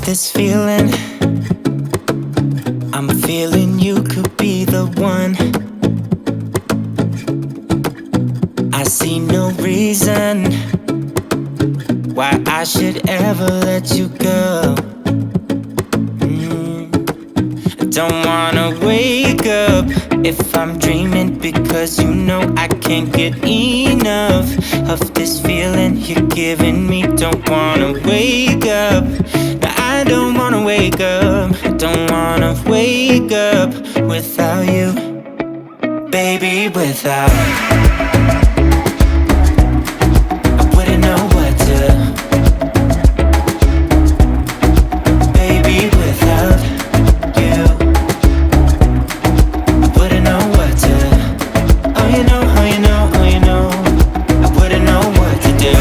This feeling, I'm feeling you could be the one. I see no reason why I should ever let you go. I don't wanna wake up if I'm dreaming, because you know I can't get enough of this feeling you're giving me. Don't wanna wake up. I don't wanna wake up, don't wanna wake up without you, baby, without. I wouldn't know what to, baby, without you. I wouldn't know what to, oh you know, oh you know, oh you know. I wouldn't know what to do.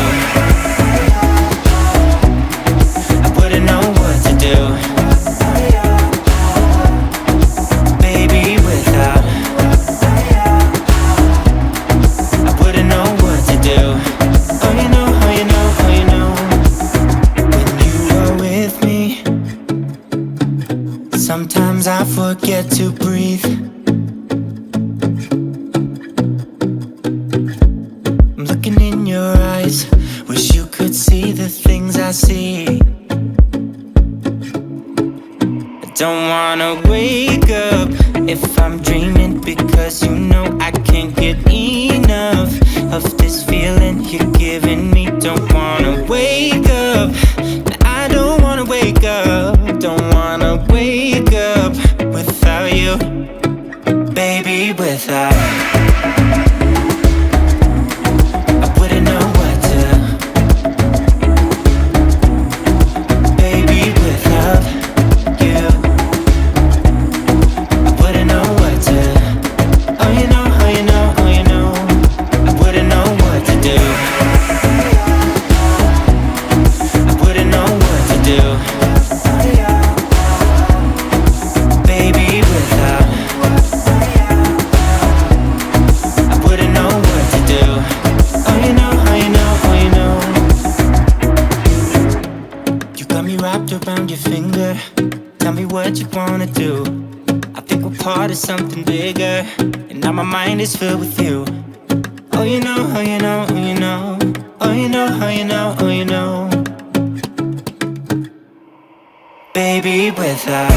Sometimes I forget to breathe. I'm looking in your eyes, wish you could see the things I see. I don't wanna wake up if I'm dreaming, because you know I can't get enough of this feeling you're giving me. Don't wanna wake up, I don't wanna wake up. Don't wanna wake up without you, baby, without. I wouldn't know what to, baby, without you. I wouldn't know what to, oh you know, oh you know, oh you know. I wouldn't know what to do. I wouldn't know what to do. Around your finger, tell me what you wanna do. I think we're part of something bigger, and now my mind is filled with you. Oh you know, oh you know, oh you know. Oh you know, oh you know, oh you know. Baby, without